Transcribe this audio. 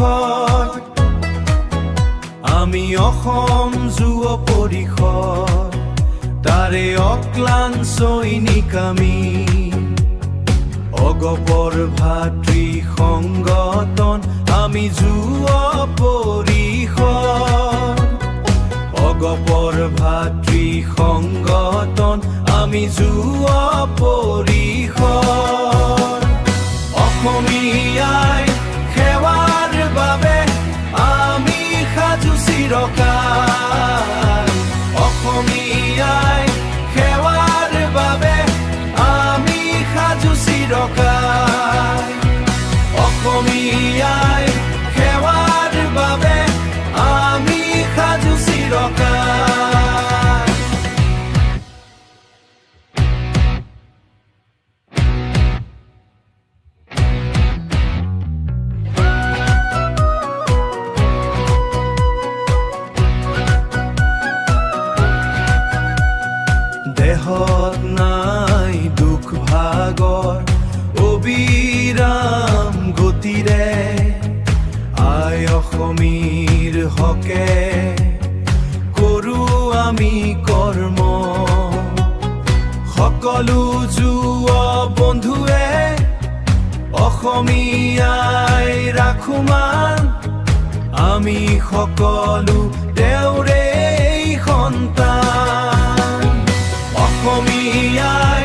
পৰিষদ, আমি অসম যুৱ পৰিষদ, তাৰে অক্লান সৈনিক আমি। অগপৰ ভাতৃ সংগঠন আমি যুৱ পৰিষদ, অগপৰ ভাতৃ সংগঠন আমি যুৱ পৰিষদ। অসমীয়াই সেৱাৰ বাবে আমি সাজু চিৰকাল, অসমীয়াই সেৱাৰ বাবে আমি সাজু চিৰকাল, অসমীয়াই সেৱাৰ বাবে আমি সাজু চিৰকাল। দেহত নাই দুখ ভাগৰ অবিৰাম গতিৰে, আই অসমীৰ হকে কৰো আমি কৰ্ম। সকলো যুৱ বন্ধুৱে অসমীয়াই ৰাখো মান, আমি সকলো তেওঁৰে সন্তান। অসমীয়াই